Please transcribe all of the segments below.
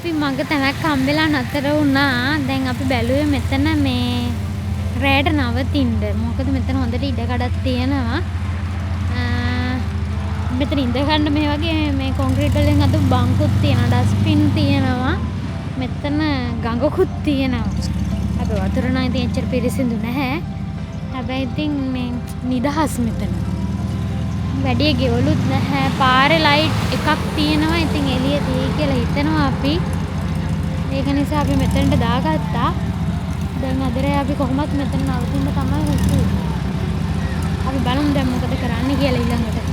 අපි මග තැනක් හම්බෙලා නතර වුණා. දැන් අපි බැලුවේ මෙතන මේ රෑට නවතින්න. මොකද මෙතන හොඳට ඉඩකඩක් තියෙනවා. මෙතන ඉඳ ගන්න මේ වගේ මේ කොන්ක්‍රීට් වලින් හදපු බංකුත් තියෙනවා. ඩස්ට්බින් තියෙනවා. මෙතන ගඟකුත් තියෙනවා. අපි වතුර නම් ඉතින් එච්චර පිරිසිදු නැහැ. හැබැයි ඉතින් මේ නිදහස් මෙතන. වැඩි ගෙවලුත් නැහැ. පාරේ ලයිට් එකක් තියෙනවා. ඉතින් එළිය තියෙයි කියලා හිතනවා අපි. ඒක නිසා අපි මෙතනට දාගත්තා. දැන් අදරේ අපි කොහොමත් මෙතන නවතින්න තමයි හිතුවේ. අපි බලමු දැන් මොකද කරන්න කියලා ඊළඟට.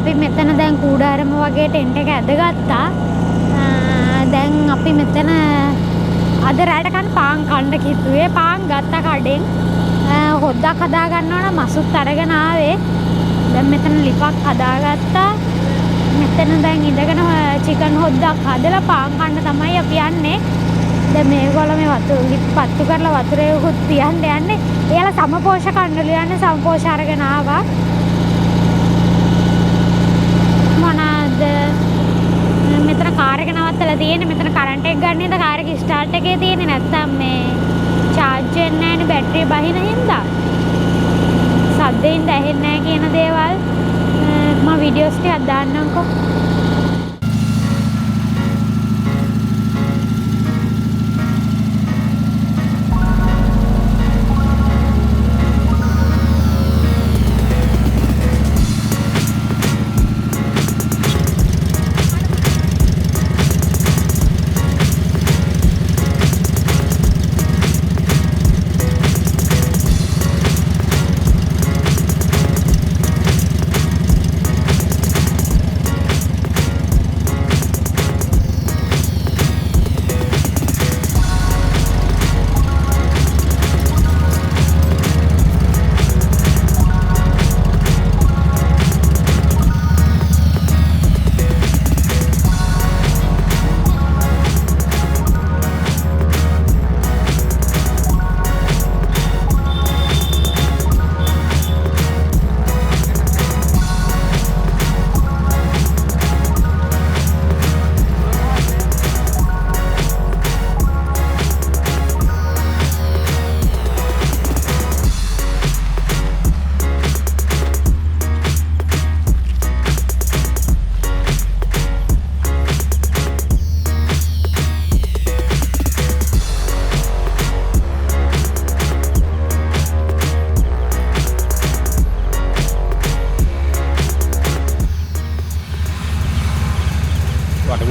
අපි මෙතන දැන් කූඩාරම වගේ ටෙන්ට් එක ඇදගත්තා. දැන් අපි මෙතන අද රැට කන්න පාන් කන්න කිව්වේ. පාන් ගත්තා කඩෙන්. හොද්දක් හදා ගන්නවා නම් මසුත් අරගෙන ආවේ. දැන් මෙතන ලිපක් හදාගත්තා. මෙතන දැන් ඉඳගෙන චිකන් හොද්දක් හදලා පාන් කන්න තමයි අපි යන්නේ. දැන් මේගොල්ලෝ මේ වතුර ලිප් පත්තු කරලා වතුරේ උත් තියන්න යන්නේ. එයාලා සමපෝෂ කන්නලු යන්නේ. සමපෝෂ අරගෙන ආවා. මොනවාද මෙතන කාර් එක නවත්තලා තියෙන්නේ. මෙතන කරන්ට් එක ගන්න ඉඳ කාර් එක ස්ටාර්ට් එකේ තියෙන්නේ. නැත්තම් මේ charge වෙන්නේ නැහැනේ බැටරිය බහින හින්දා. සද්දෙන් ඇහෙන්නේ නැහැ කියන දේවල් මම වීඩියෝස් ටිකක් දාන්නම්කෝ.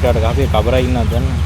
පිටාට ගහපේ කබරයි ඉන්නවද දන්නේ.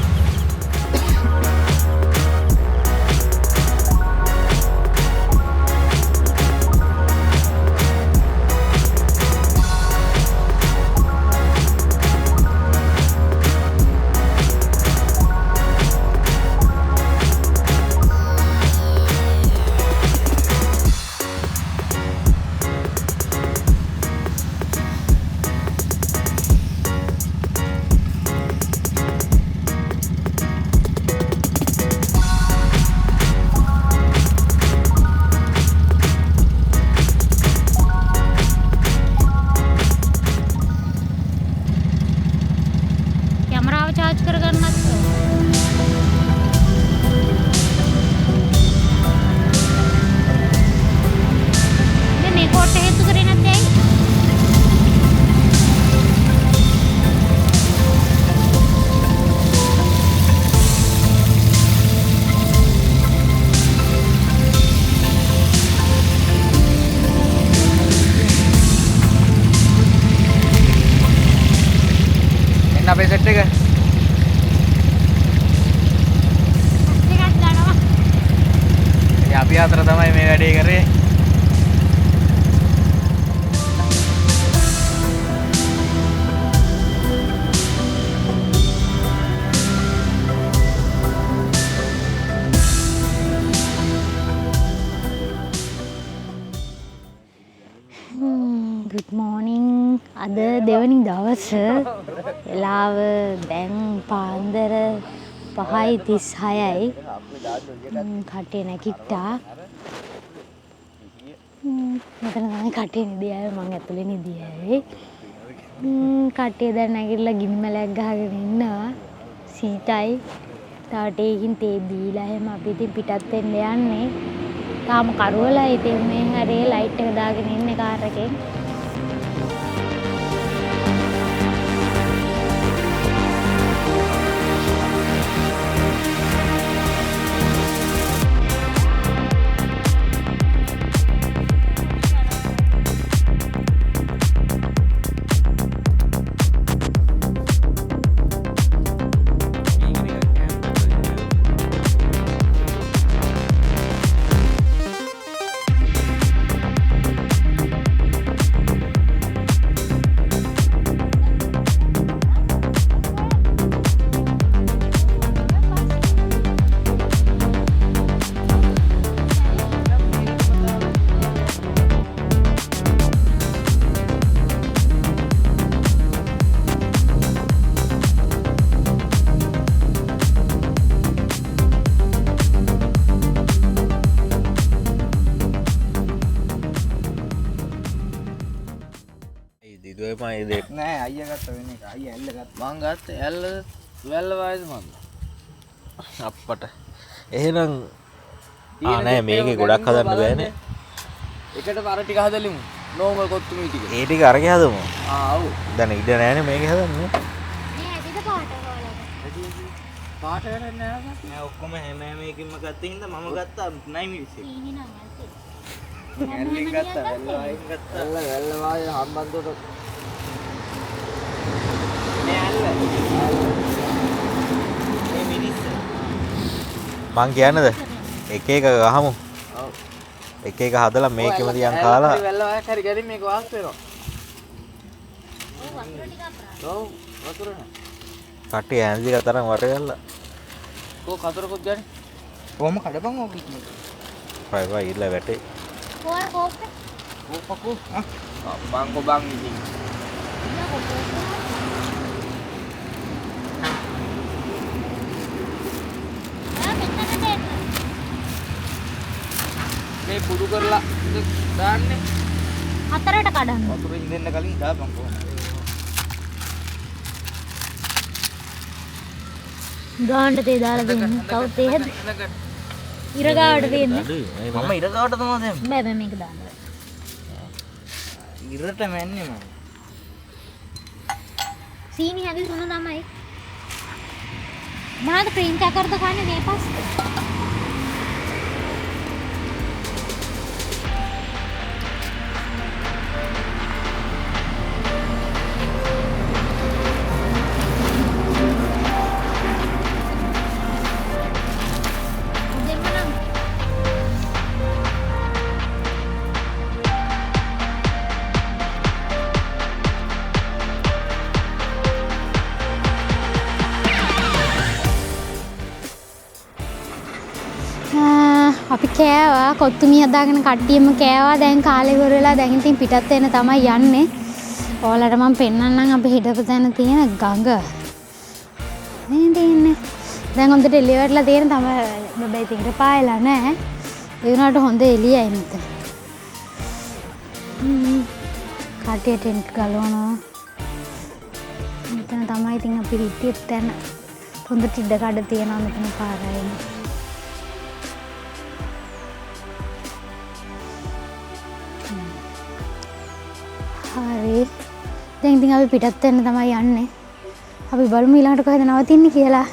කැමරාව charge කරගන්නත් මේ කොට හේතු කරේ නැත්තේ ඇයි? එන්න අපේ සෙට් එක. ටිකක් ගන්නවා. ඉතින් අපි අතර තමයි මේ වැඩේ කරේ. good morning. අද දෙවනි දවස වෙලාව දැන් පාන්දර 5:36යි. කටේ නැගිට්ටා. මෙතන තමයි කටේ නිදියාවේ මම ඇතුලේ නිදියාවේ. කටේ දැන් නැගිටලා ගිනි මැලයක් ගහගෙන ඉන්නවා. සීතයි. තව ටේකින් තේ බීලා එහෙම අපි ඉතින් පිටත් වෙන්න යන්නේ. තාම කරුවලා ඉතින් මේ හැරේ ලයිට් එක දාගෙන ඉන්නේ කාර් එකේ. නෑ අයියා ගත්ත වෙන එක. අයියා ඇල්ල ගත්තා. මං ගත්තා ඇල්ල වැල්ල වයිද මන්ද. අප්පට. එහෙනම් නෑ මේකේ ගොඩක් හදන්න බෑනේ. එකට අර ටික හදලිමු. නෝමල් කොත්තුමී ටික. ඒ ටික අරගෙන හදමු. ඔව්. දැන් ඉඩ නෑනේ මේකේ හදන්නේ. මේ ඇදිද පාට වල. පාට වැඩක් නෑ නෑ ඔක්කොම හැම එකකින්ම ගත්තින් හින්දා මම ගත්තා 9 මිනිස්සු. සීනි නම් ඇති. ඇල්ලෙන් ගත්තා වැල්ල වයින් ගත්තා. වැල්ල වායේ හම්බන්තොට මං කියන්නද එක එක ගහමු. ඔව්. එක එක හදලා මේකෙම තියන් කාලා වැල්ල වයක් හරි ගැරින් මේක වාස් වෙනවා. ඔව් වතුර ටිකක් ඔව් වතුර නෑ. කට්ටිය ඇඳිලා තරම් වර ගල්ලා. කො කතරකුත් ගන්නේ. කොහොම කඩපන් ඕක ඉක්මන. පයි ඉල්ල වැටේ. කොහොම කෝප්පේ? කෝප්පකෝ. බංකෝ බං ඉතින්. මේ පුඩු කරලා දාන්නේ හතරට කඩන්න. වතුරින් දෙන්න කලින් දාපන් කොහොමද? ගාන්න තේ දාලා දෙන්න. කවුද තේ හද? ඉර ගාවට දෙන්නේ. මම ඉර ගාවට තමයි දෙන්නේ. බෑ බෑ මේක දාන්න. ඉරට මැන්නේ මම. සීනි හැදි තුන තමයි. මොනවද ක්‍රීම් කැකර්ද කන්නේ මේ පස්සේ? කෑවා කොත්තුමි හදාගෙන කට්ටියම කෑවා. දැන් කාලේ ඉවර වෙලා දැන් ඉතින් පිටත් වෙන තමයි යන්නේ. ඔයාලට මම පෙන්නන්නම් අපි හිටපු තැන තියෙන ගඟ. මේ තියෙන්නේ. දැන් හොඳට එළිය වැටලා තියෙන තමයි බබේ ඉතින් පායලා නැහැ. ඒ වුණාට හොඳ එළියයි මෙතන. කට්ටිය ටෙන්ට් ගලවනවා. මෙතන තමයි ඉතින් අපි හිටියේ තැන. හොඳට ඉඩ කඩ තියෙනවා මෙතන පාරයි. හරි. දැන් ඉතින් අපි පිටත් වෙන්න තමයි යන්නේ. අපි බලමු ඊළඟට කොහෙද නවතින්නේ කියලා.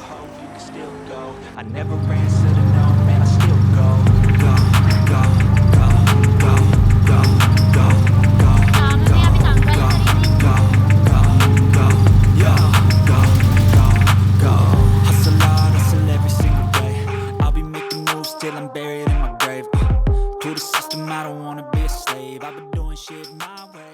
I never answer to no, man, I still go, go, go, go, go, go, go, go, go. Hustle hard, hustle every single day. I'll be making moves till I'm buried in my grave. To the system, I don't wanna be a slave. I've been doing shit my way.